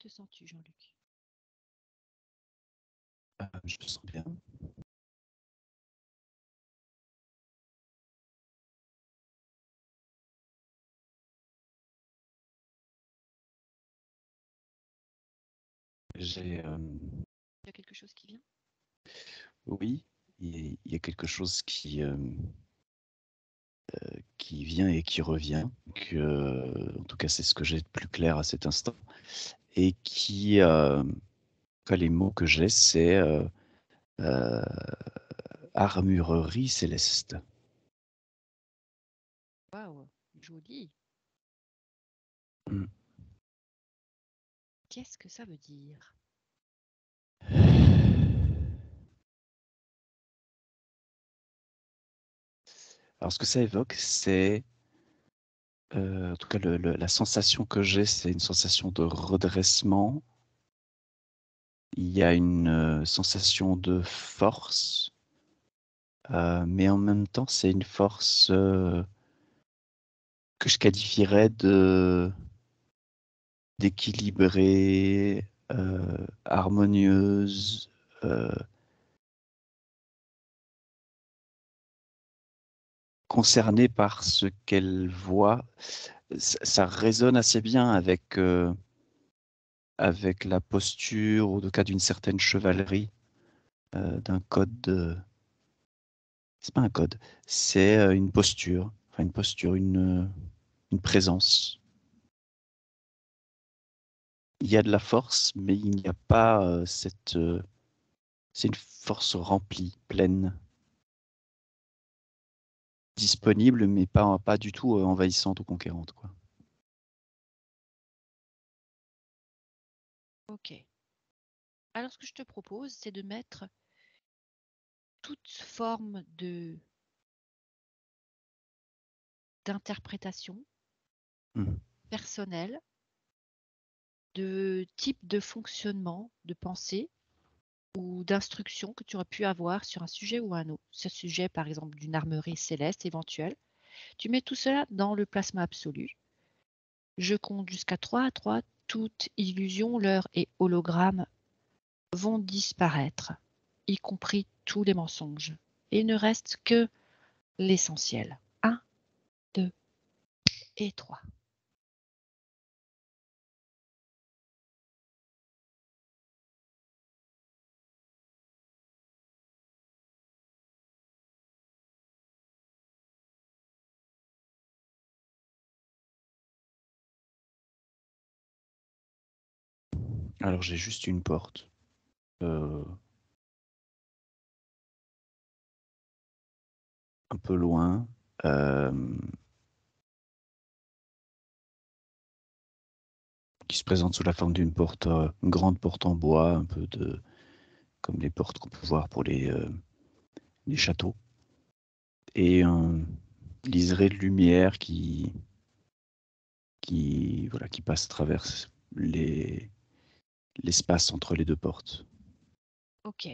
te sens-tu, Jean-Luc? Je me sens bien. J'ai, Il y a quelque chose qui vient? oui, il y a quelque chose qui vient et qui revient, en tout cas c'est ce que j'ai de plus clair à cet instant, et les mots que j'ai, c'est armurerie céleste. Waouh, joli. Mm. Qu'est-ce que ça veut dire? Alors ce que ça évoque, c'est, en tout cas la sensation que j'ai, c'est une sensation de redressement. Il y a une sensation de force, mais en même temps, c'est une force que je qualifierais d'équilibrée, harmonieuse, concernée par ce qu'elle voit. Ça résonne assez bien avec la posture, ou en tout cas d'une certaine chevalerie, d'un code. C'est pas un code, c'est une posture, enfin une présence. Il y a de la force, mais il n'y a pas c'est une force remplie, pleine, disponible, mais pas du tout envahissante ou conquérante, quoi. Ok. Alors, ce que je te propose, c'est de mettre toute forme d'interprétation Mhm. personnelle, de type de fonctionnement, de pensée ou d'instruction que tu aurais pu avoir sur un sujet ou un autre. Ce sujet, par exemple, d'une armerie céleste éventuelle. Tu mets tout cela dans le plasma absolu. Je compte jusqu'à 3. À 3, toute illusion, leurre et hologramme vont disparaître, y compris tous les mensonges. Et il ne reste que l'essentiel. 1, 2 et 3. Alors j'ai juste une porte. Un peu loin. Qui se présente sous la forme d'une porte, une grande porte en bois, un peu comme les portes qu'on peut voir pour les châteaux. Et un liseré de lumière qui passe à travers l'espace entre les deux portes. Ok.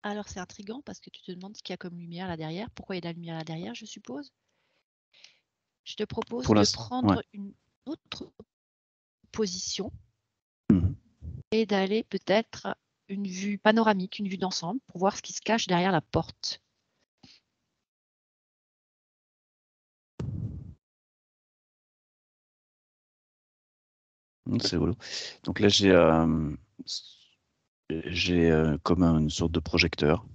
Alors c'est intriguant parce que tu te demandes ce qu'il y a comme lumière là derrière. Pourquoi il y a de la lumière là derrière, je suppose. Je te propose Pour de l'instant, ouais. prendre une autre position Mhm. et d'aller peut-être une vue panoramique, une vue d'ensemble pour voir ce qui se cache derrière la porte. C'est rigolo. Donc là, j'ai comme une sorte de projecteur.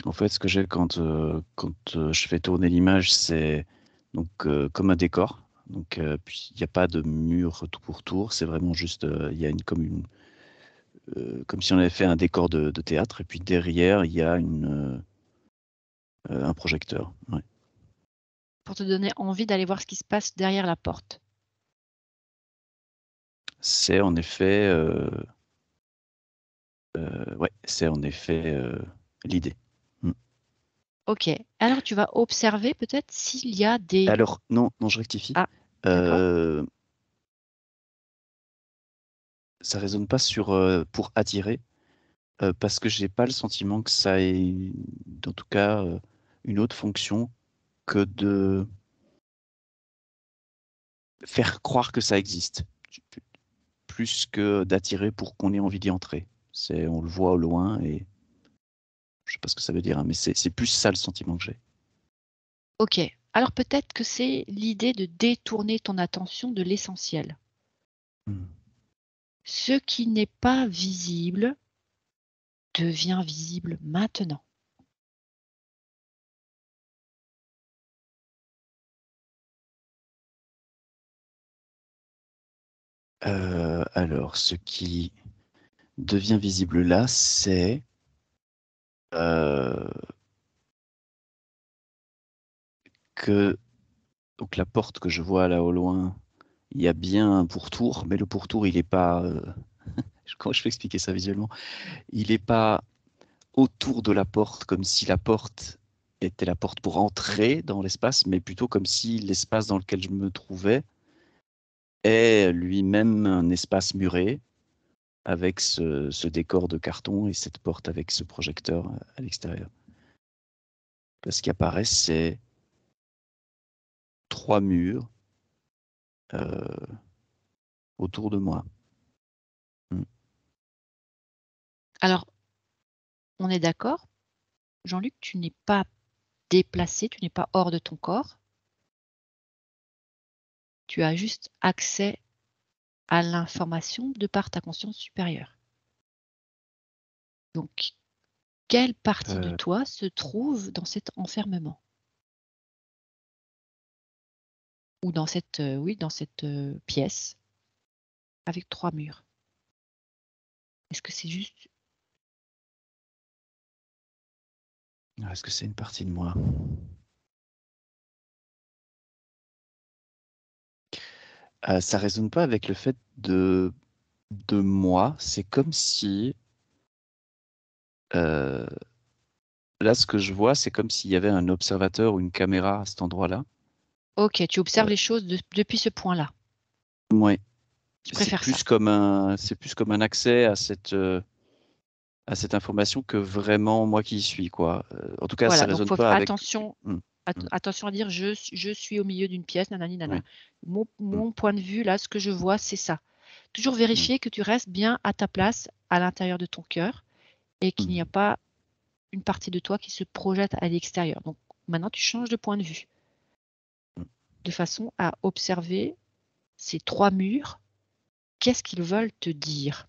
En fait, ce que j'ai quand je fais tourner l'image, c'est donc comme un décor. Donc, puis il n'y a pas de mur tout pour tour. C'est vraiment juste, il y a comme si on avait fait un décor de théâtre. Et puis derrière, il y a un projecteur. Ouais. Pour te donner envie d'aller voir ce qui se passe derrière la porte. C'est en effet, ouais, c'est en effet l'idée. Mm. Ok. Alors tu vas observer peut-être s'il y a des... Alors, non, non, je rectifie. Ah, d'accord. Euh, Ça résonne pas pour attirer, parce que j'ai pas le sentiment que ça ait, en tout cas, une autre fonction que faire croire que ça existe, plus que d'attirer pour qu'on ait envie d'y entrer. On le voit au loin et je sais pas ce que ça veut dire, hein, mais c'est plus ça le sentiment que j'ai. Ok. Alors peut-être que c'est l'idée de détourner ton attention de l'essentiel. Ce qui n'est pas visible devient visible maintenant. Alors, ce qui devient visible là, c'est que donc la porte que je vois là au loin, il y a bien un pourtour, mais le pourtour, il n'est pas. Comment je peux expliquer ça visuellement? Il n'est pas autour de la porte, comme si la porte était la porte pour entrer dans l'espace, mais plutôt comme si l'espace dans lequel je me trouvais est lui-même un espace muré, avec ce décor de carton et cette porte avec ce projecteur à l'extérieur. Ce qui apparaît, c'est 3 murs autour de moi. Alors, on est d'accord, Jean-Luc, tu n'es pas déplacé, tu n'es pas hors de ton corps. Tu as juste accès à l'information de par ta conscience supérieure. Donc, quelle partie de toi se trouve dans cet enfermement? Ou dans cette, pièce avec 3 murs? Est-ce que c'est juste... Est-ce que c'est une partie de moi? Ça résonne pas avec le fait de moi. C'est comme si là, ce que je vois, c'est comme s'il y avait un observateur ou une caméra à cet endroit-là. Ok, tu observes les choses depuis ce point-là. Ouais. Je C'est préfère ça. plus comme un accès à cette information que vraiment moi qui y suis, quoi. En tout cas, ça Voilà, donc résonne faut faire pas avec. attention, Mm, mm, attention à dire je suis au milieu d'une pièce, nanani, nana. oui, mm, Mon point de vue, là, ce que je vois, c'est ça. Toujours mm, vérifier que tu restes bien à ta place à l'intérieur de ton cœur et qu'il n'y a mm. pas une partie de toi qui se projette à l'extérieur. Donc maintenant, tu changes de point de vue de façon à observer ces 3 murs. Qu'est-ce qu'ils veulent te dire?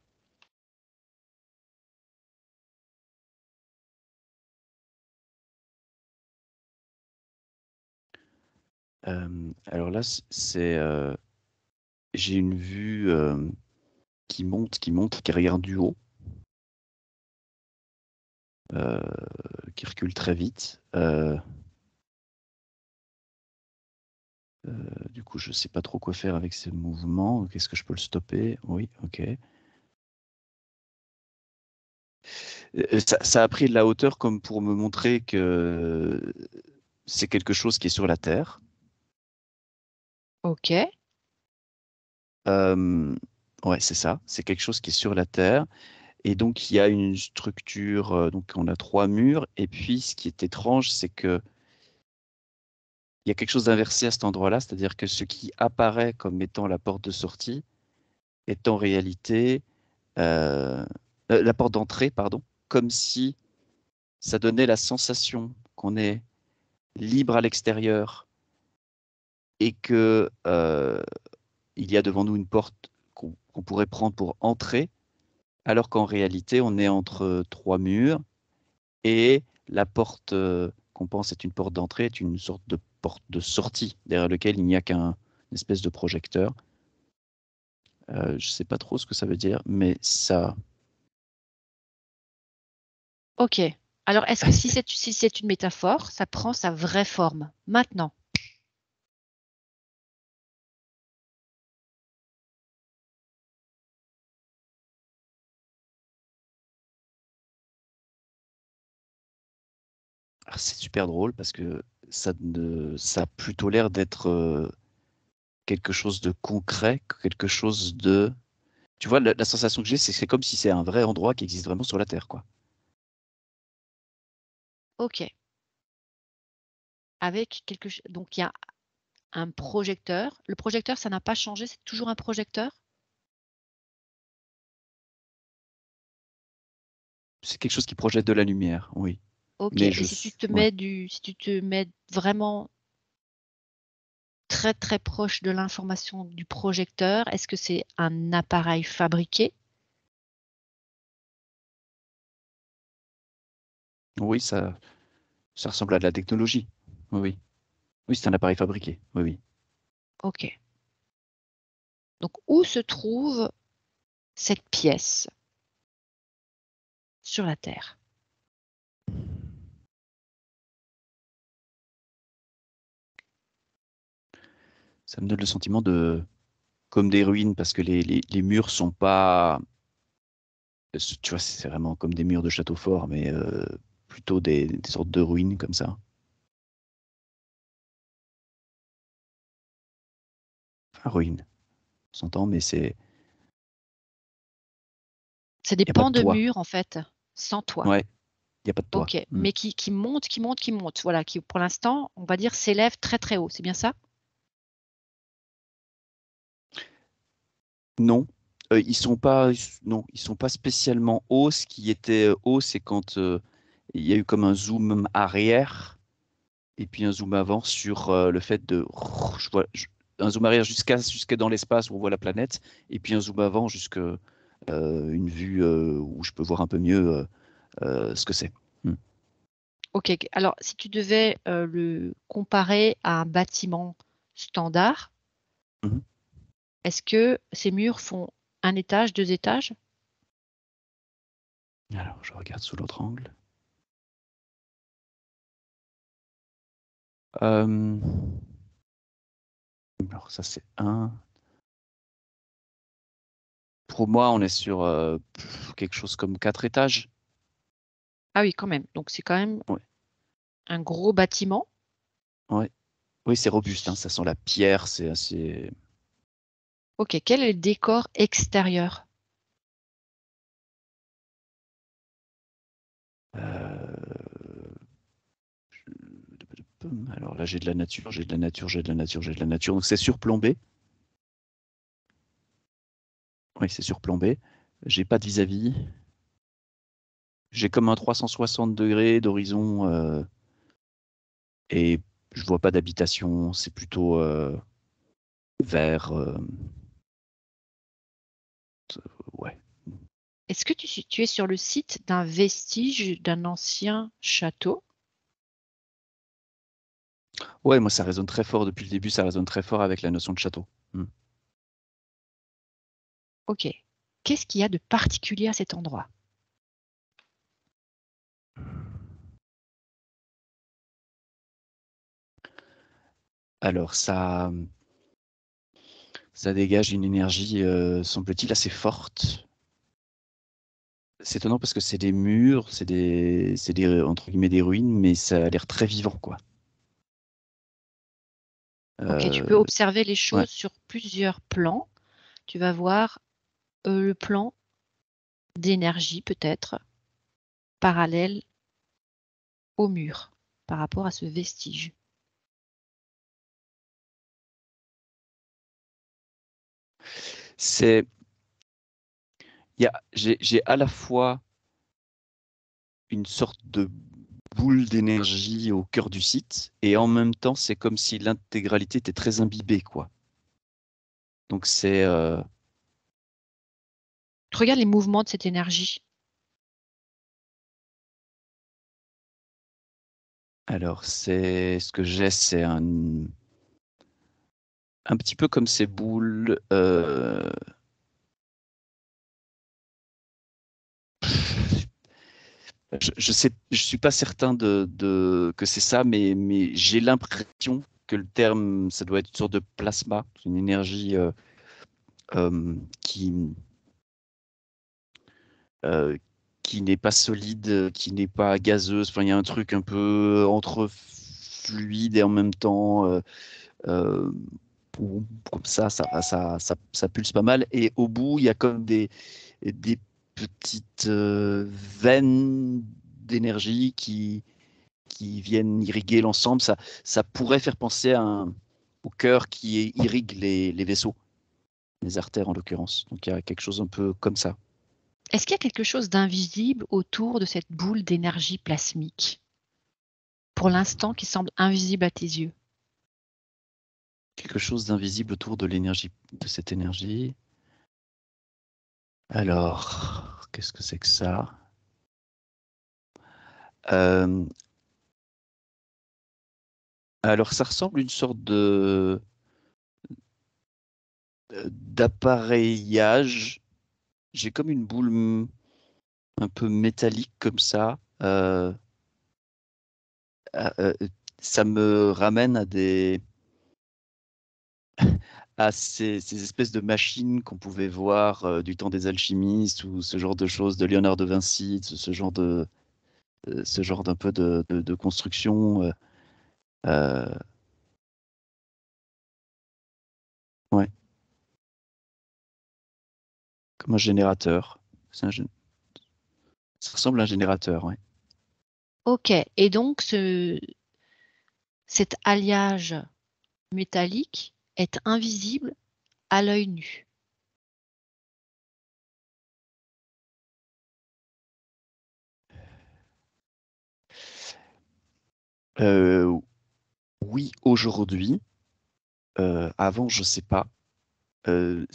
Alors là, j'ai une vue qui monte, qui regarde du haut, qui recule très vite. Du coup, je ne sais pas trop quoi faire avec ce mouvement. Qu'est-ce que je peux le stopper? Oui, ok. Ça a pris de la hauteur comme pour me montrer que c'est quelque chose qui est sur la Terre. Ok, Ouais, c'est ça. C'est quelque chose qui est sur la Terre. Et donc, il y a une structure. Donc, on a 3 murs. Et puis, ce qui est étrange, c'est que il y a quelque chose d'inversé à cet endroit-là. C'est-à-dire que ce qui apparaît comme étant la porte de sortie est en réalité la porte d'entrée, pardon, comme si ça donnait la sensation qu'on est libre à l'extérieur et que il y a devant nous une porte qu'on pourrait prendre pour entrer, alors qu'en réalité, on est entre 3 murs et la porte qu'on pense être une porte d'entrée est une sorte de porte de sortie, derrière lequel il n'y a qu'un espèce de projecteur. Je ne sais pas trop ce que ça veut dire, mais ça... ok. Alors, est-ce que si c'est une métaphore, ça prend sa vraie forme maintenant? C'est super drôle parce que ça a plutôt l'air d'être quelque chose de concret, quelque chose de... Tu vois, la sensation que j'ai, c'est comme si c'est un vrai endroit qui existe vraiment sur la Terre, quoi. Ok. Avec quelque chose. Donc, il y a un projecteur. Le projecteur, ça n'a pas changé, c'est toujours un projecteur? C'est quelque chose qui projette de la lumière, oui. OK, Mais et si tu te ouais. mets vraiment très, très proche de l'information du projecteur, est-ce que c'est un appareil fabriqué? Oui, ça ressemble à de la technologie. Oui, oui. Oui, c'est un appareil fabriqué. Oui, oui. OK. Donc où se trouve cette pièce sur la Terre? Ça me donne le sentiment de comme des ruines parce que les murs sont pas, tu vois, c'est vraiment comme des murs de château fort, mais plutôt des sortes de ruines comme ça. Enfin, ruines, on s'entend, mais C'est des il n'y a pas pans de de toit. murs, en fait, sans toit. Ouais, il n'y a pas de toit. OK, Hmm. mais qui montent, qui montent, qui montent, voilà, qui pour l'instant, on va dire, s'élèvent très, très haut, c'est bien ça? Non, non, ils sont pas spécialement hauts. Ce qui était haut, c'est quand il y a eu comme un zoom arrière et puis un zoom avant sur le fait de, un zoom arrière jusqu'à dans l'espace où on voit la planète, et puis un zoom avant jusque une vue où je peux voir un peu mieux ce que c'est. Hmm. OK, alors si tu devais, le comparer à un bâtiment standard, Mhm. est-ce que ces murs font un étage, 2 étages? Alors, je regarde sous l'autre angle. Euh, alors, ça, c'est un. Pour moi, on est sur quelque chose comme 4 étages. Ah oui, quand même, donc c'est quand même Ouais, un gros bâtiment. ouais. Oui, c'est robuste, hein, ça sent la pierre, c'est assez. OK, quel est le décor extérieur? euh, Alors là, j'ai de la nature, j'ai de la nature, j'ai de la nature, j'ai de la nature. Donc c'est surplombé. Oui, c'est surplombé. J'ai pas de vis-à-vis. J'ai comme un 360 degrés d'horizon et je vois pas d'habitation. C'est plutôt vert. Ouais. Est-ce que tu es sur le site d'un vestige d'un ancien château? Ouais, moi, ça résonne très fort depuis le début. Ça résonne très fort avec la notion de château. Hmm. OK. Qu'est-ce qu'il y a de particulier à cet endroit? Alors, ça dégage une énergie, semble-t-il, assez forte. C'est étonnant parce que c'est des murs, entre guillemets des ruines, mais ça a l'air très vivant, quoi. OK, tu Euh, peux observer les ouais. choses sur plusieurs plans. Tu vas voir, le plan d'énergie peut-être, parallèle au mur, par rapport à ce vestige. C'est, j'ai à la fois une sorte de boule d'énergie au cœur du site, et en même temps, c'est comme si l'intégralité était très imbibée, quoi. Donc Regarde les mouvements de cette énergie. alors c'est ce que j'ai, c'est un petit peu comme ces boules. Je suis pas certain que c'est ça, mais j'ai l'impression que le terme, ça doit être une sorte de plasma, une énergie qui, euh, qui n'est pas solide, qui n'est pas gazeuse. Enfin, il y a un truc un peu entre fluide et en même temps, euh, comme ça pulse pas mal. Et au bout, il y a comme des petites veines d'énergie qui viennent irriguer l'ensemble. Ça pourrait faire penser à au cœur qui irrigue les vaisseaux, les artères en l'occurrence. Donc il y a quelque chose un peu comme ça. Est-ce qu'il y a quelque chose d'invisible autour de cette boule d'énergie plasmique, pour l'instant qui semble invisible à tes yeux? Quelque chose d'invisible autour de l'énergie, de cette énergie. Alors, qu'est-ce que c'est que ça? Alors, ça ressemble à une sorte d'appareillage. J'ai comme une boule un peu métallique comme ça. Ça me ramène à ces espèces de machines qu'on pouvait voir du temps des alchimistes ou ce genre de choses, de Léonard de Vinci, ce genre d'un peu de construction. Ouais, comme un générateur. Ça ressemble à un générateur, ouais. Ok, et donc cet alliage métallique est invisible à l'œil nu. Oui, aujourd'hui. Avant, je sais pas. Ce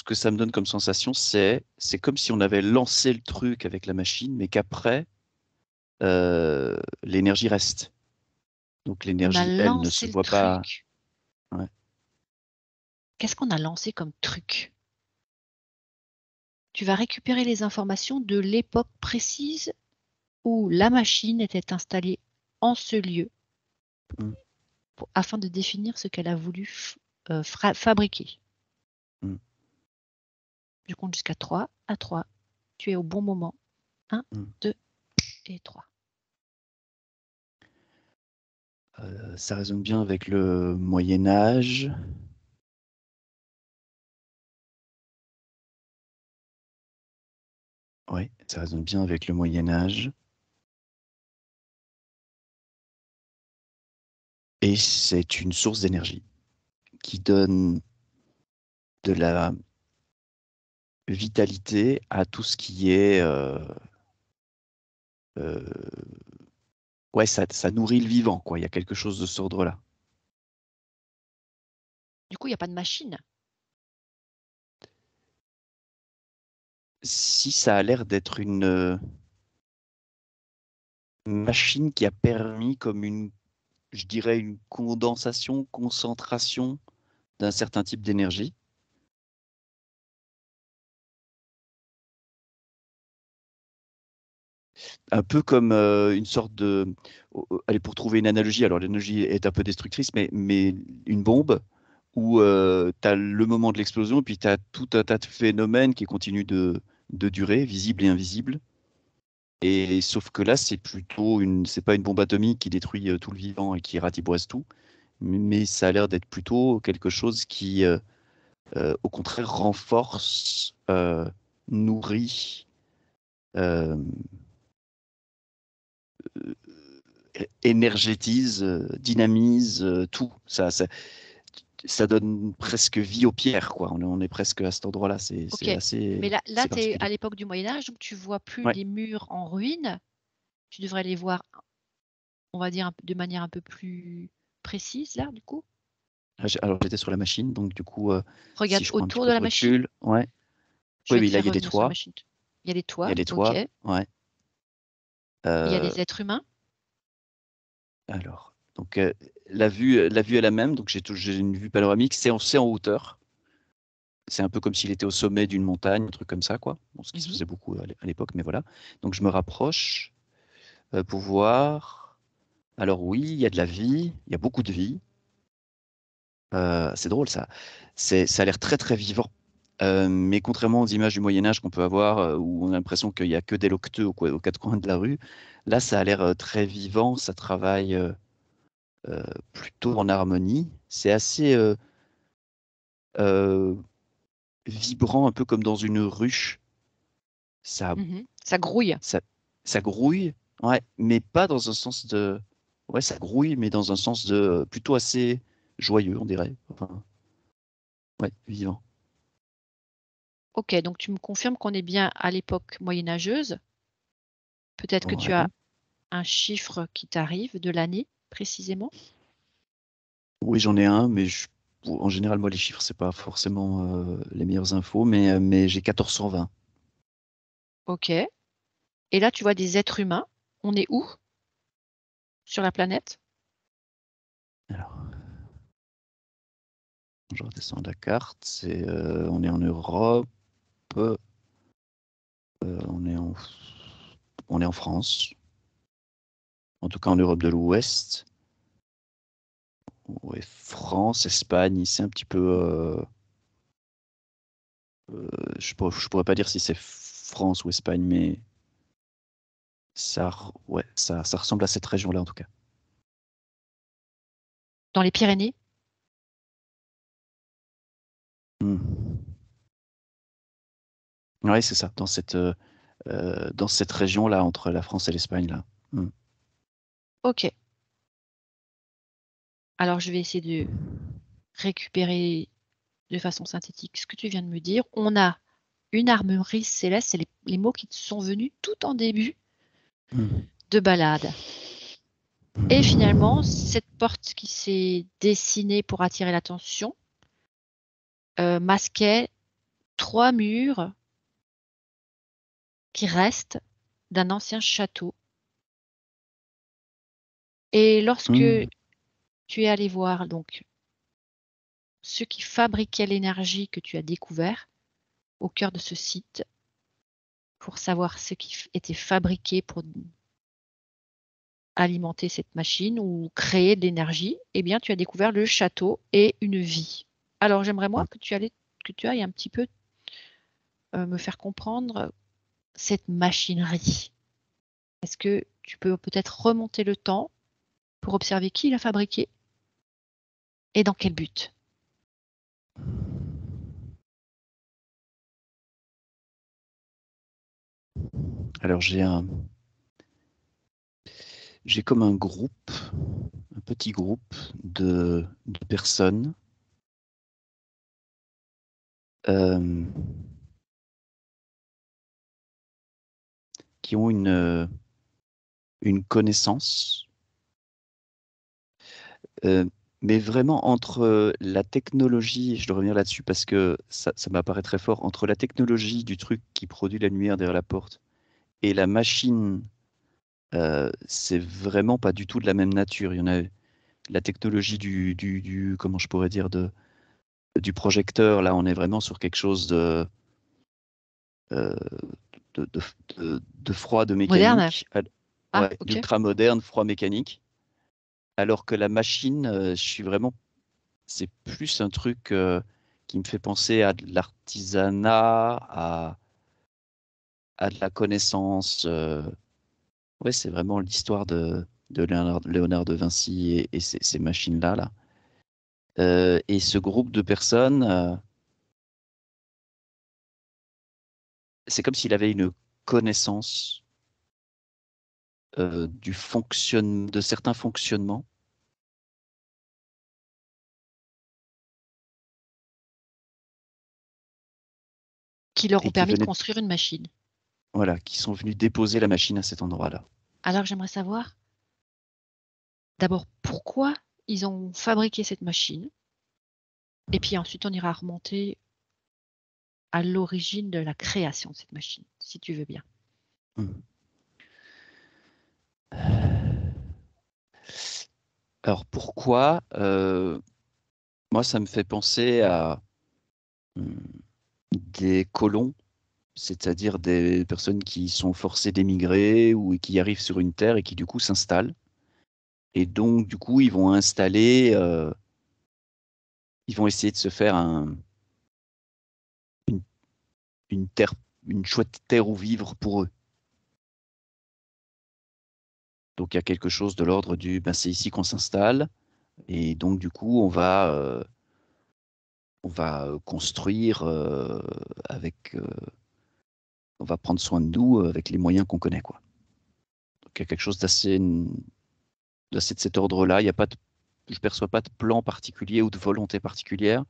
que ça me donne comme sensation, c'est comme si on avait lancé le truc avec la machine, mais qu'après, l'énergie reste. Donc On a l'énergie, elle, ne se lancé le voit pas. truc. Ouais. Qu'est-ce qu'on a lancé comme truc? Tu vas récupérer les informations de l'époque précise où la machine était installée en ce lieu Mm, afin de définir ce qu'elle a voulu fabriquer. mm, Je compte jusqu'à 3. À 3, tu es au bon moment. 1, mm. 2 et 3. Ça résonne bien avec le Moyen Âge. Oui, ça résonne bien avec le Moyen Âge. Et c'est une source d'énergie qui donne de la vitalité à tout ce qui est euh, ouais, ça nourrit le vivant, quoi. Il y a quelque chose de cet ordre-là. Du coup, il n'y a pas de machine. Si ça a l'air d'être une machine qui a permis comme je dirais, une condensation, concentration d'un certain type d'énergie. Un peu comme une sorte de... Allez, pour trouver une analogie, alors l'analogie est un peu destructrice, mais une bombe où tu as le moment de l'explosion et puis tu as tout un tas de phénomènes qui continuent de durer, visibles et invisibles. Et sauf que là, c'est pas une bombe atomique qui détruit tout le vivant et qui ratiboise tout, mais ça a l'air d'être plutôt quelque chose qui, au contraire, renforce, nourrit, euh, énergétise, dynamise tout. Ça donne presque vie aux pierres, quoi. On est presque à cet endroit-là. Ok, mais là C'est tu es à particulier. l'époque du Moyen Âge, donc tu vois plus Ouais. les murs en ruine. Tu devrais les voir, on va dire, de manière un peu plus précise, là, du coup. Alors j'étais sur la machine, donc du coup, si Regarde je prends un petit autour peu de de la machine. recul, ouais. Je Oui, vais oui, te là faire il y a des revenir sur la toits. machine. Il y a les Il y a toits, des ok. toits, ouais. Il y a Euh, les êtres humains. alors, donc la vue est la même, donc j'ai une vue panoramique, c'est en hauteur. C'est un peu comme s'il était au sommet d'une montagne, un truc comme ça, quoi. Bon, ce qui se Mhm. faisait beaucoup à l'époque, mais voilà. Donc je me rapproche pour voir. Alors oui, il y a de la vie, il y a beaucoup de vie. C'est drôle ça. Ça a l'air très très vivant. Mais contrairement aux images du Moyen Âge qu'on peut avoir, où on a l'impression qu'il n'y a que des loqueteux aux quatre coins de la rue, là ça a l'air très vivant, ça travaille euh, plutôt en harmonie. C'est assez euh, vibrant, un peu comme dans une ruche. Ça, Mhm. Ça grouille. ça grouille, ouais, mais pas dans un sens de. ouais, ça grouille, mais dans un sens plutôt assez joyeux, on dirait. Enfin, ouais, vivant. Ok, donc tu me confirmes qu'on est bien à l'époque moyenâgeuse. Peut-être que tu as Ouais. un chiffre qui t'arrive de l'année précisément. Oui, j'en ai un, mais en général, moi, les chiffres, c'est pas forcément les meilleures infos, mais j'ai 1420. Ok. Et là, tu vois des êtres humains. On est où sur la planète? Alors, je redescends la carte. On est en Europe, on est en France, en tout cas en Europe de l'Ouest. Ouais, France, Espagne, c'est un petit peu. Je pourrais pas dire si c'est France ou Espagne, mais ouais, ça ressemble à cette région-là en tout cas. Dans les Pyrénées? Hmm. Ouais, c'est ça, dans cette région-là, entre la France et l'Espagne, là. Hmm. Ok. Alors, je vais essayer de récupérer de façon synthétique ce que tu viens de me dire. On a une armurerie céleste, c'est les mots qui te sont venus tout en début Hmm. de balade. Et finalement, cette porte qui s'est dessinée pour attirer l'attention masquait 3 murs qui restent d'un ancien château. Et lorsque Hmm. tu es allé voir donc ceux qui fabriquaient l'énergie que tu as découvert au cœur de ce site, pour savoir ce qui était fabriqué pour alimenter cette machine ou créer de l'énergie, eh bien, tu as découvert le château et une vie. Alors, j'aimerais moi que tu ailles un petit peu me faire comprendre cette machinerie. Est-ce que tu peux peut-être remonter le temps pour observer qui l'a fabriqué et dans quel but? Alors, j'ai comme un groupe, un petit groupe de personnes euh, qui ont une connaissance, euh, mais vraiment entre la technologie, je dois revenir là-dessus parce que ça m'apparaît très fort, entre la technologie du truc qui produit la lumière derrière la porte et la machine, c'est vraiment pas du tout de la même nature. Il y en a la technologie comment je pourrais dire, du projecteur, là, on est vraiment sur quelque chose euh, de, de, de froid, de Moderne? mécanique, Ah, ouais, ok. d'ultra moderne, froid mécanique. Alors que la machine, c'est plus un truc qui me fait penser à de l'artisanat, à de la connaissance. Ouais, c'est vraiment l'histoire de Léonard de Vinci et ces machines-là, là. Et ce groupe de personnes, c'est comme s'il avait une connaissance de certains fonctionnements Qui leur ont et qui permis de venaient, construire une machine. voilà, qui sont venus déposer la machine à cet endroit-là. Alors, j'aimerais savoir d'abord pourquoi ils ont fabriqué cette machine. Et puis ensuite, on ira remonter à l'origine de la création de cette machine, si tu veux bien. Hmm. Alors pourquoi moi, ça me fait penser à hmm, des colons, c'est-à-dire des personnes qui sont forcées d'émigrer ou qui arrivent sur une terre et qui du coup s'installent. Et donc, du coup, ils vont essayer de se faire une, une terre, une chouette terre où vivre pour eux. Donc, il y a quelque chose de l'ordre ben, c'est ici qu'on s'installe. Et donc, du coup, on va construire on va prendre soin de nous avec les moyens qu'on connaît, quoi. Donc, il y a quelque chose de c'est de cet ordre-là. Je ne perçois pas de plan particulier ou de volonté particulière.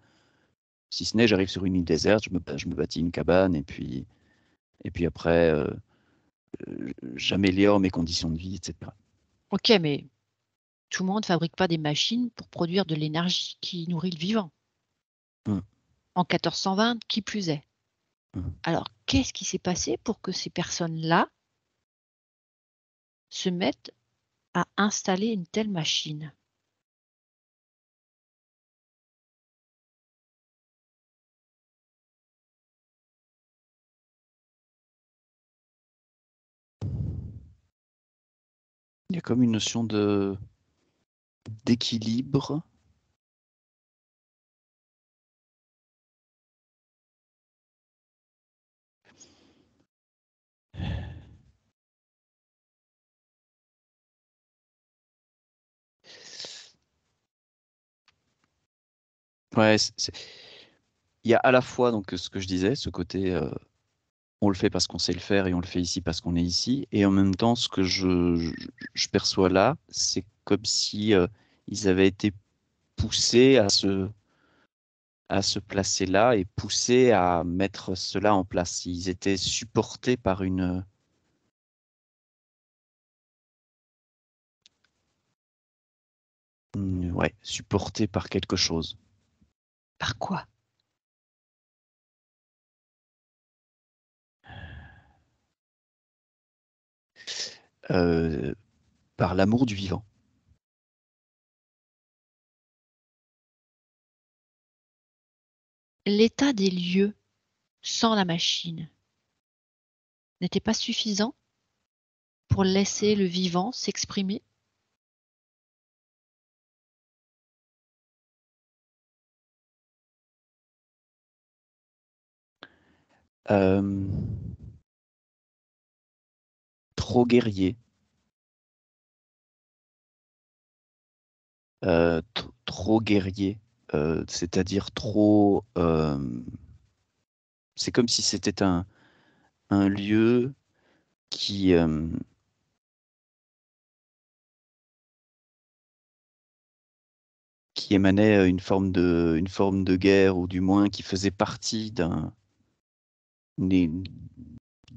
Si ce n'est, j'arrive sur une île déserte, je me bâtis une cabane et puis après, j'améliore mes conditions de vie, etc. Ok, mais tout le monde ne fabrique pas des machines pour produire de l'énergie qui nourrit le vivant. Hum, En 1420, qui plus est. hum. Alors, qu'est-ce qui s'est passé pour que ces personnes-là se mettent à installer une telle machine? Il y a comme une notion d'équilibre. Ouais, il y a à la fois donc ce que je disais, ce côté on le fait parce qu'on sait le faire et on le fait ici parce qu'on est ici, et en même temps ce que je perçois là, c'est comme si ils avaient été poussés à se placer là et poussés à mettre cela en place. Ils étaient supportés par ouais, supportés par quelque chose. Par quoi? Euh, Par l'amour du vivant. L'état des lieux sans la machine n'était pas suffisant pour laisser le vivant s'exprimer? Euh, Trop guerrier. Trop guerrier. C'est-à-dire trop... c'est comme si c'était un lieu qui, qui émanait une forme de guerre, ou du moins qui faisait partie d'un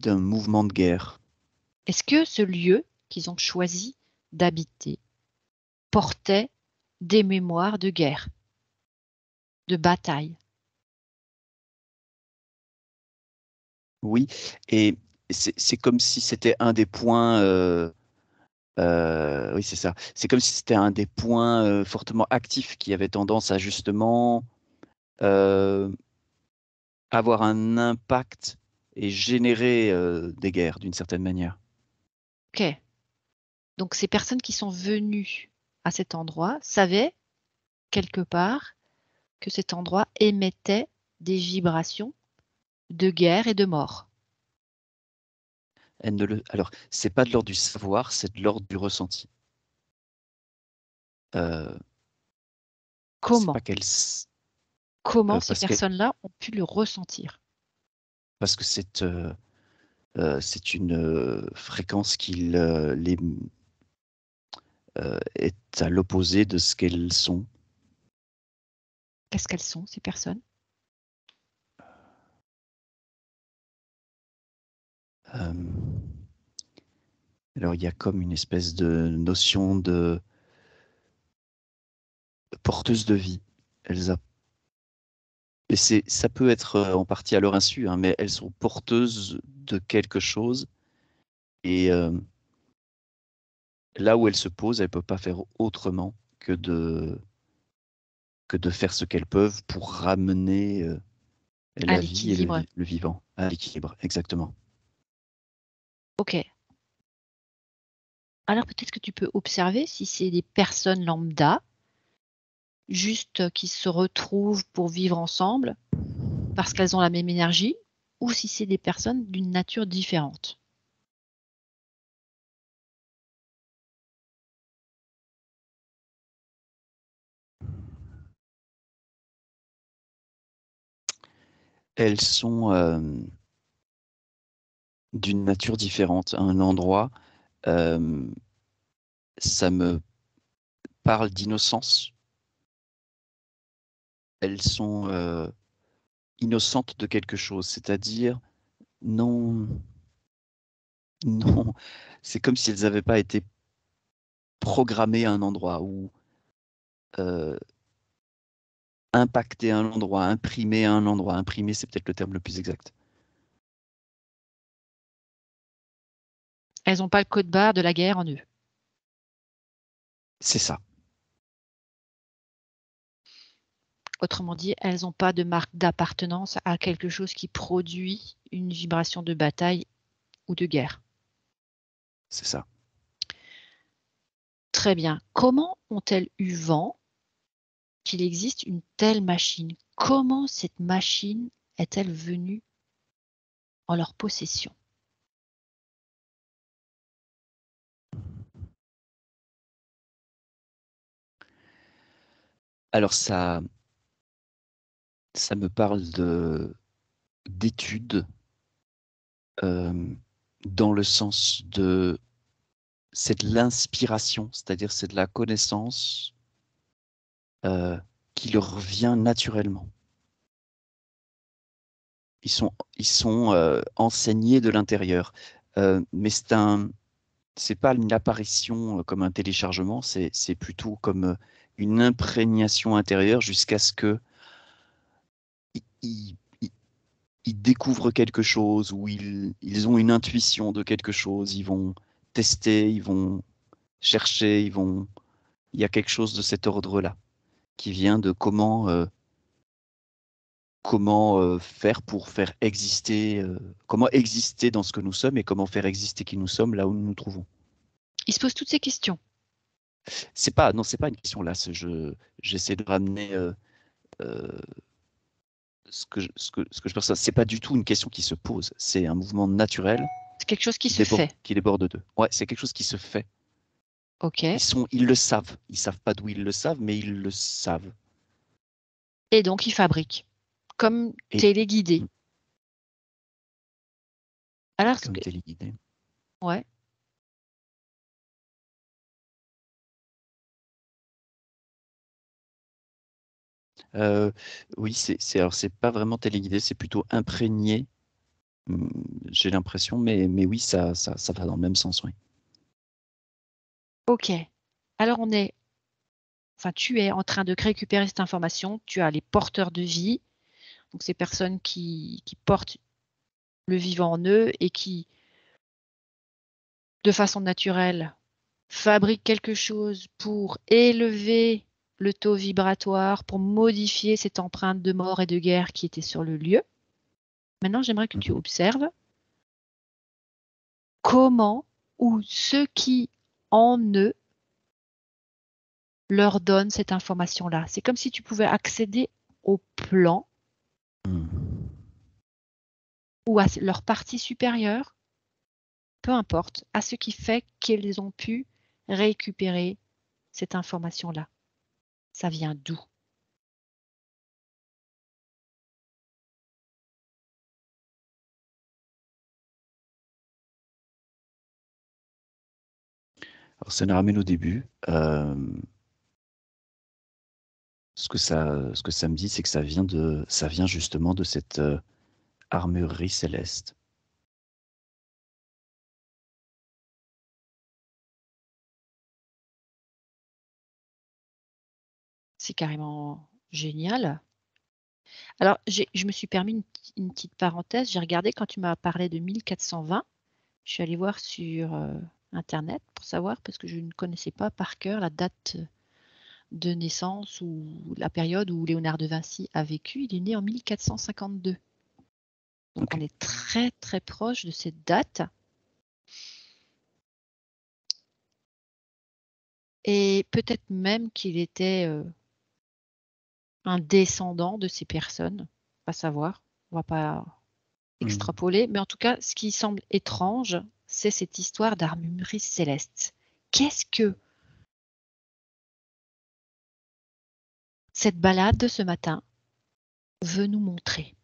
mouvement de guerre. Est-ce que ce lieu qu'ils ont choisi d'habiter portait des mémoires de guerre, de bataille? Oui, et c'est comme si c'était un des points... oui, c'est ça. C'est comme si c'était un des points fortement actifs qui avait tendance à justement euh, avoir un impact et générer des guerres d'une certaine manière. Ok. Donc ces personnes qui sont venues à cet endroit savaient quelque part que cet endroit émettait des vibrations de guerre et de mort. Alors, c'est pas de l'ordre du savoir, c'est de l'ordre du ressenti. Euh, c'est pas Comment? qu'elle, Comment ces parce que personnes-là ont pu le ressentir? c'est une fréquence qui est à l'opposé de ce qu'elles sont. Qu'est-ce qu'elles sont, ces personnes? Euh, alors, il y a comme une espèce de notion de porteuse de vie. Elles a- et ça peut être en partie à leur insu, hein, mais elles sont porteuses de quelque chose. Et là où elles se posent, elles ne peuvent pas faire autrement que de faire ce qu'elles peuvent pour ramener À la vie et l'équilibre. le vivant à l'équilibre. Exactement. Ok. Alors peut-être que tu peux observer si c'est des personnes lambda, juste qui se retrouvent pour vivre ensemble parce qu'elles ont la même énergie, ou si c'est des personnes d'une nature différente. Elles sont d'une nature différente. À un endroit, euh, ça me parlent d'innocence. Elles sont innocentes de quelque chose, c'est-à-dire non, non, c'est comme si elles n'avaient pas été programmées à un endroit ou impactées à un endroit, imprimées à un endroit. Imprimées, c'est peut-être le terme le plus exact. Elles n'ont pas le code barre de la guerre en eux. C'est ça. Autrement dit, elles n'ont pas de marque d'appartenance à quelque chose qui produit une vibration de bataille ou de guerre. C'est ça. Très bien. Comment ont-elles eu vent qu'il existe une telle machine? Comment cette machine est-elle venue en leur possession? Alors ça me parle d'études dans le sens de c'est de l'inspiration, c'est-à-dire c'est de la connaissance qui leur vient naturellement. Ils sont enseignés de l'intérieur, mais c'est pas une apparition comme un téléchargement, c'est plutôt comme une imprégnation intérieure jusqu'à ce que ils, ils- ils découvrent quelque chose ou ils ont une intuition de quelque chose, ils vont tester, ils vont chercher, il y a quelque chose de cet ordre-là qui vient de comment faire pour faire exister, comment exister dans ce que nous sommes et comment faire exister qui nous sommes là où nous nous trouvons. Ils se posent toutes ces questions. C'est pas, non, c'est pas une question là. J'essaie de ramener euh, ce que je perçois. C'est pas du tout une question qui se pose. C'est un mouvement naturel C'est quelque chose qui se fait. qui déborde d'eux. Ouais, c'est quelque chose qui se fait. OK. Ils le savent. Ils savent pas d'où ils le savent, mais ils le savent. Et donc, ils fabriquent. Comme Et téléguidés. Alors, comme téléguidé. ouais. Oui, alors c'est pas vraiment téléguidé, c'est plutôt imprégné. J'ai l'impression, mais oui, ça va dans le même sens, oui. OK. Alors, tu es en train de récupérer cette information. Tu as les porteurs de vie, donc ces personnes qui portent le vivant en eux et qui, de façon naturelle, fabriquent quelque chose pour élever le taux vibratoire, pour modifier cette empreinte de mort et de guerre qui était sur le lieu. Maintenant, j'aimerais que tu observes comment ou ce qui en eux leur donne cette information-là. C'est comme si tu pouvais accéder au plan ou à leur partie supérieure, peu importe, à ce qui fait qu'ils ont pu récupérer cette information-là. Ça vient d'où? Alors, ça nous ramène au début. Ce que ça me dit, c'est que ça vient justement de cette armurerie céleste. C'est carrément génial. Alors, je me suis permis une petite parenthèse. J'ai regardé quand tu m'as parlé de 1420. Je suis allée voir sur Internet pour savoir, parce que je ne connaissais pas par cœur la date de naissance ou la période où Léonard de Vinci a vécu. Il est né en 1452. Donc, Okay. on est très, très proche de cette date. Et peut-être même qu'il était un descendant de ces personnes. Pas savoir. On va pas extrapoler. Mais en tout cas, ce qui semble étrange, c'est cette histoire d'armurerie céleste. Qu'est-ce que cette balade de ce matin veut nous montrer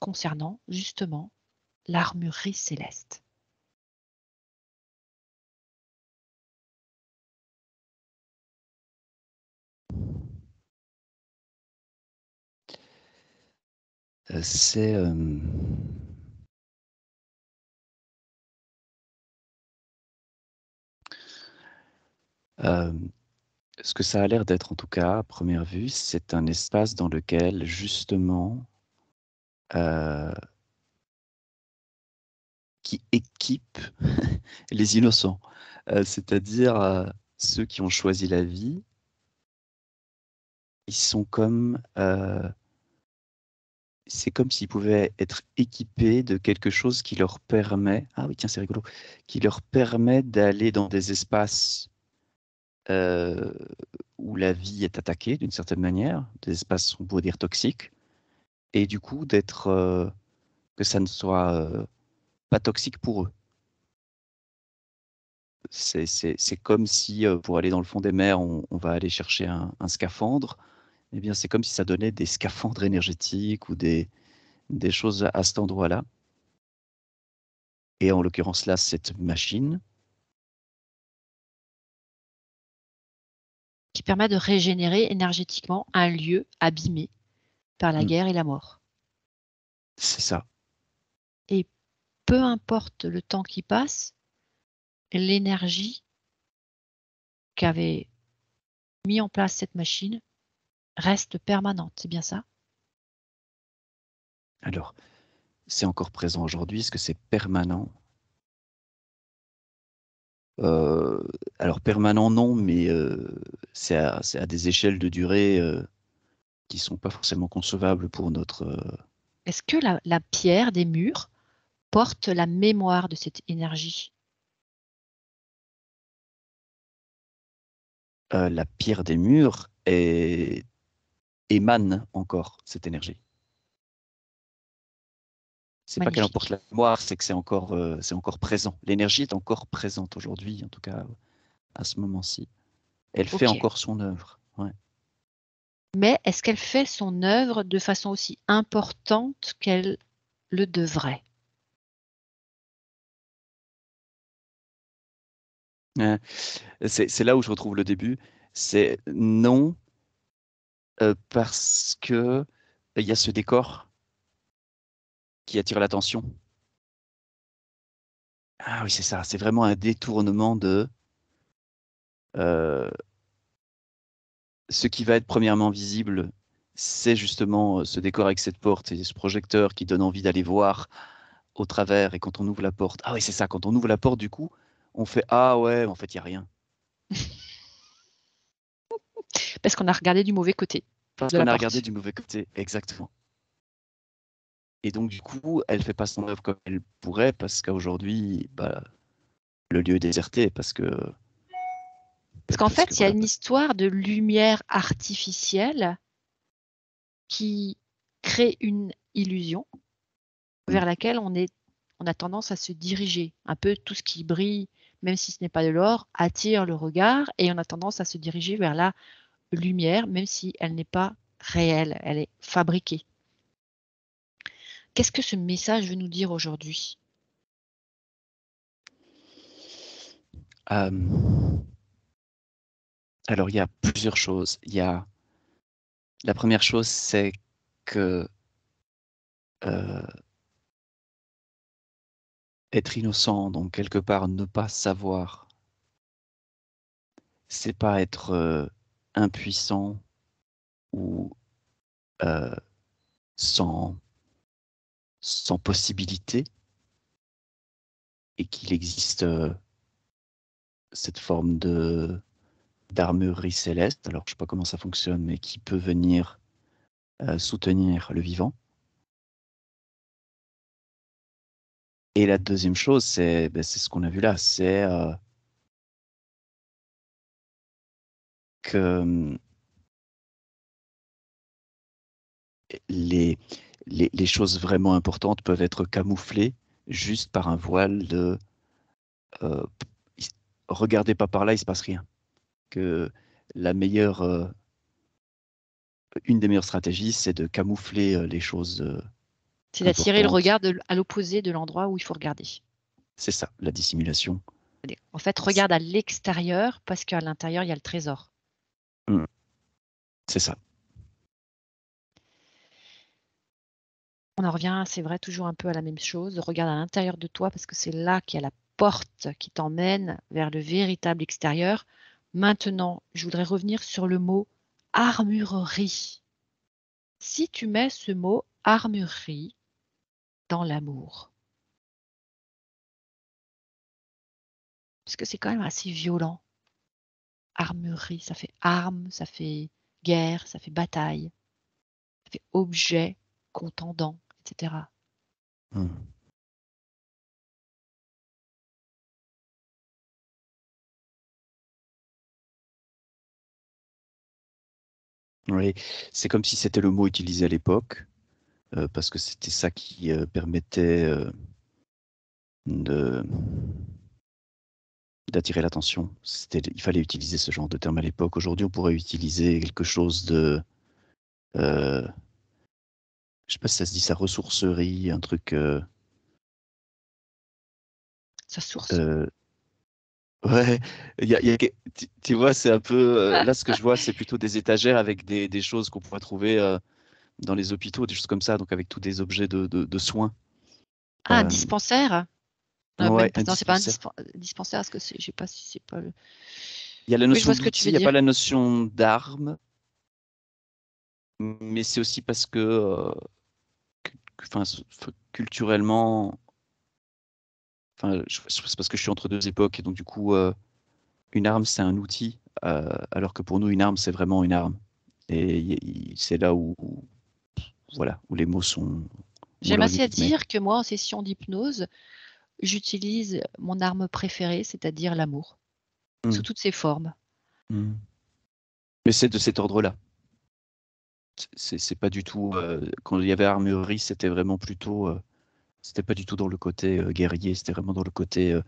concernant justement l'armurerie céleste? c'est ce que ça a l'air d'être, en tout cas, à première vue, c'est un espace dans lequel, justement, qui équipe les innocents, c'est-à-dire ceux qui ont choisi la vie. Ils sont comme, c'est comme s'ils pouvaient être équipés de quelque chose qui leur permet, ah oui tiens c'est rigolo, qui leur permet d'aller dans des espaces euh, où la vie est attaquée d'une certaine manière, des espaces on pourrait dire toxiques, et du coup d'être, que ça ne soit pas toxique pour eux. C'est comme si pour aller dans le fond des mers, on va aller chercher un scaphandre. Eh bien, c'est comme si ça donnait des scaphandres énergétiques ou des choses à cet endroit-là. Et en l'occurrence là, cette machine. Qui permet de régénérer énergétiquement un lieu abîmé par la guerre et la mort. C'est ça. Et peu importe le temps qui passe, l'énergie qu'avait mis en place cette machine reste permanente, c'est bien ça? Alors, c'est encore présent aujourd'hui. Est-ce que c'est permanent? Alors permanent non, mais c'est à des échelles de durée qui sont pas forcément concevables pour notre. Est-ce que la pierre des murs porte la mémoire de cette énergie? La pierre des murs émane encore cette énergie. C'est pas qu'elle emporte Magnifique. la mémoire, c'est que c'est encore présent. L'énergie est encore présente aujourd'hui, en tout cas à ce moment-ci. Elle fait Ok. encore son œuvre. Ouais. Mais est-ce qu'elle fait son œuvre de façon aussi importante qu'elle le devrait? C'est là où je retrouve le début. C'est non, parce que il y a ce décor qui attire l'attention. Ah oui, c'est ça. C'est vraiment un détournement de ce qui va être premièrement visible. C'est justement ce décor avec cette porte et ce projecteur qui donne envie d'aller voir au travers. Et quand on ouvre la porte, ah oui, c'est ça. Quand on ouvre la porte, du coup, on fait ah ouais, en fait, il n'y a rien. Parce qu'on a regardé du mauvais côté Parce de la qu'on a regardé porte. du mauvais côté. Exactement. Et donc, du coup, elle fait pas son œuvre comme elle pourrait parce qu'aujourd'hui, bah, le lieu est déserté Parce qu'en parce que fait, il y a voilà. une histoire de lumière artificielle qui crée une illusion vers laquelle on a tendance à se diriger. Un peu tout ce qui brille, même si ce n'est pas de l'or, attire le regard et on a tendance à se diriger vers la lumière, même si elle n'est pas réelle, elle est fabriquée. Qu'est-ce que ce message veut nous dire aujourd'hui? Euh, alors, il y a plusieurs choses. La première chose, c'est que être innocent, donc quelque part ne pas savoir, c'est pas être impuissant ou euh, sans, sans possibilité et qu'il existe cette forme de d'armurerie céleste, alors je sais pas comment ça fonctionne, mais qui peut venir soutenir le vivant. Et la deuxième chose, c'est ce qu'on a vu là, c'est que les, les choses vraiment importantes peuvent être camouflées juste par un voile de euh, regardez pas par là, il se passe rien. Que la meilleure, une des meilleures stratégies, c'est de camoufler les choses C'est d'attirer le importantes. regard à l'opposé de l'endroit où il faut regarder. C'est ça, la dissimulation. En fait, regarde à l'extérieur parce qu'à l'intérieur, il y a le trésor. Mm. C'est ça. On en revient, c'est vrai, toujours un peu à la même chose. Regarde à l'intérieur de toi parce que c'est là qu'il y a la porte qui t'emmène vers le véritable extérieur. Maintenant, je voudrais revenir sur le mot armurerie. Si tu mets ce mot armurerie dans l'amour, parce que c'est quand même assez violent. Armurerie, ça fait arme, ça fait guerre, ça fait bataille, ça fait objet, contendant, etc. Mmh. Oui, c'est comme si c'était le mot utilisé à l'époque, parce que c'était ça qui, permettait, de d'attirer l'attention. Il fallait utiliser ce genre de terme à l'époque. Aujourd'hui, on pourrait utiliser quelque chose de, heu, je sais pas si ça se dit ça, ressourcerie, un truc, Sa source. heu ouais, il y a tu vois, c'est un peu, là, ce que je vois, c'est plutôt des étagères avec des choses qu'on pourrait trouver, dans les hôpitaux, des choses comme ça, donc avec tous des objets de soins. Ah, un Hem, dispensaire? ouais, Même pas un non, c'est pas un dispensaire. dispensaire, est-ce que c'est je sais pas si c'est pas le Il y a la oui, je notion vois ce que tu d'outil, veux il y a pas dire. la notion d'arme, mais c'est aussi parce que, enfin, culturellement, enfin, c'est parce que je suis entre 2 époques et donc du coup, une arme, c'est un outil, alors que pour nous, une arme, c'est vraiment une arme et c'est là où voilà, où les mots ont J'aime leurs assez à limites, mais dire que moi, en session d'hypnose, j'utilise mon arme préférée, c'est-à-dire l'amour, sous mmh, toutes ses formes. mmh, mais c'est de cet ordre-là. C'est pas du tout, quand il y avait armurerie, c'était vraiment plutôt, c'était pas du tout dans le côté, guerrier, c'était vraiment dans le côté,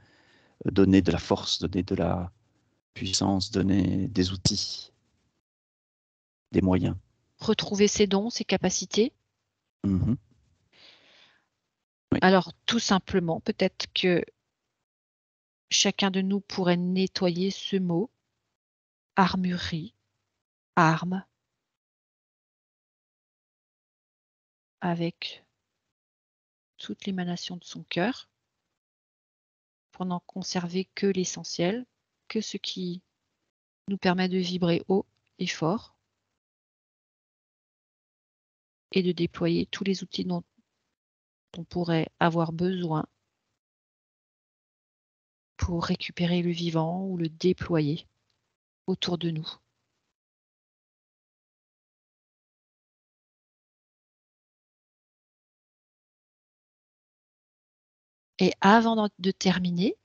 donner de la force, donner de la puissance, donner des outils, des moyens. Retrouver ses dons, ses capacités. Mmh mh. Oui. Alors, tout simplement, peut-être que chacun de nous pourrait nettoyer ce mot, armurerie, arme, avec toute l'émanation de son cœur, pour n'en conserver que l'essentiel, que ce qui nous permet de vibrer haut et fort et de déployer tous les outils dont on pourrait avoir besoin pour récupérer le vivant ou le déployer autour de nous. Et avant de terminer,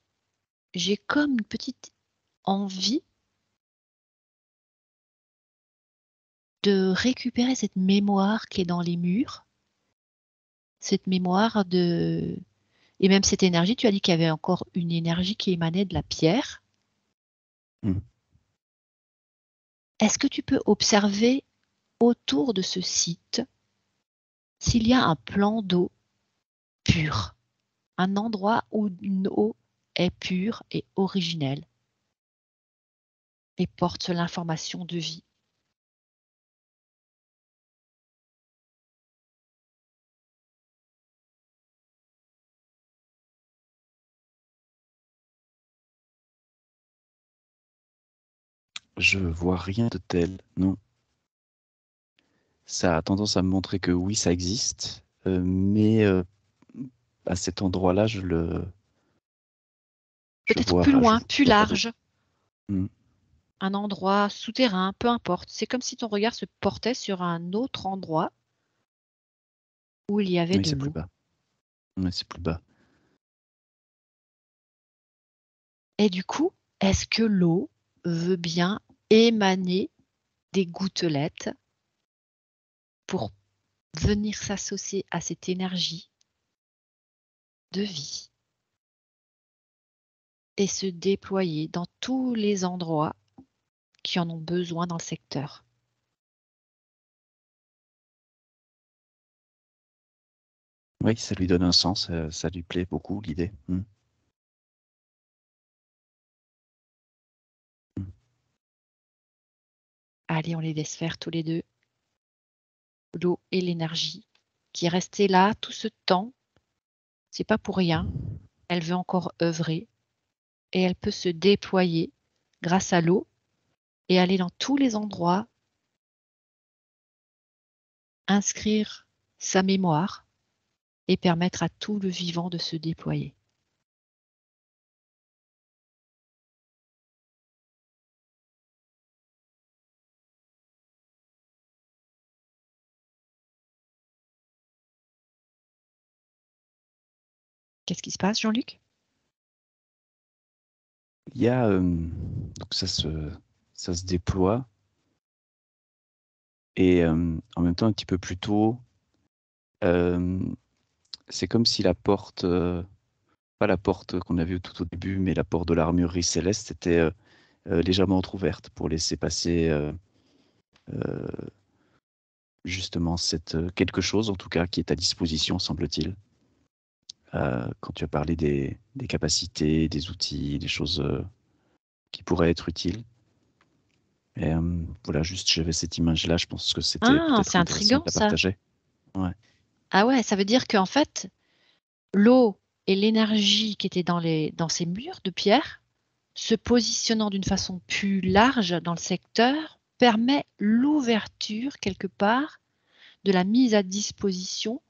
j'ai comme une petite envie de récupérer cette mémoire qui est dans les murs, cette mémoire de et même cette énergie, tu as dit qu'il y avait encore une énergie qui émanait de la pierre. Mmh. Est-ce que tu peux observer autour de ce site s'il y a un plan d'eau pur, un endroit où une eau est pure et originelle et porte l'information de vie? Je vois rien de tel, non. Ça a tendance à me montrer que oui, ça existe, mais à cet endroit-là, Peut-être plus je loin, plus vois pas de large, mmh, un endroit souterrain, peu importe. C'est comme si ton regard se portait sur un autre endroit où il y avait oui, de c'est plus l'eau. bas. Ouais, c'est plus bas. Et du coup, est-ce que l'eau veut bien émaner des gouttelettes pour venir s'associer à cette énergie de vie et se déployer dans tous les endroits qui en ont besoin dans le secteur? Oui, ça lui donne un sens, ça lui plaît beaucoup l'idée. Mmh. Mmh. Allez, on les laisse faire tous les 2, l'eau et l'énergie. qui est restée là tout ce temps. C'est pas pour rien. Elle veut encore œuvrer et elle peut se déployer grâce à l'eau et aller dans tous les endroits, inscrire sa mémoire et permettre à tout le vivant de se déployer. Qu'est-ce qui se passe, Jean-Luc? Il y a donc ça se déploie et en même temps un petit peu plus tôt, c'est comme si la porte, pas la porte qu'on a vue tout au début, mais la porte de l'armurerie céleste était légèrement entrouverte pour laisser passer justement quelque chose en tout cas qui est à disposition, semble-t-il. Quand tu as parlé des capacités, des outils, des choses qui pourraient être utiles. Et voilà, juste j'avais cette image-là, je pense que c'était Ah, peut-être c'est intéressant de intriguant la ça. partager. Ouais, Ah ouais, ça veut dire qu'en fait, l'eau et l'énergie qui étaient dans ces murs de pierre, se positionnant d'une façon plus large dans le secteur, permet l'ouverture quelque part de la mise à disposition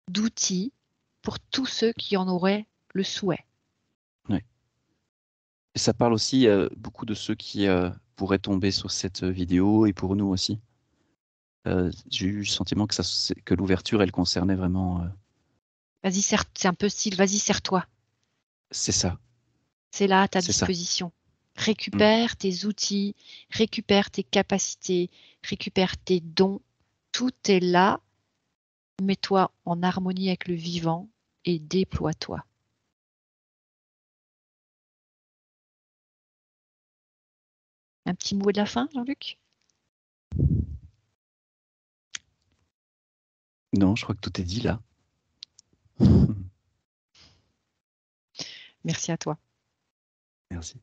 d'outils pour tous ceux qui en auraient le souhait. ouais. Et ça parle aussi beaucoup de ceux qui pourraient tomber sur cette vidéo et pour nous aussi. J'ai eu le sentiment que l'ouverture, elle concernait vraiment. Vas-y, c'est un peu style, vas-y, serre-toi. C'est ça, C'est là à ta c'est ça. disposition. Mm. Récupère tes outils, récupère tes capacités, récupère tes dons. Tout est là. Mets-toi en harmonie avec le vivant et déploie-toi. Un petit mot de la fin, Jean-Luc? Non, je crois que tout est dit là. Merci à toi. Merci.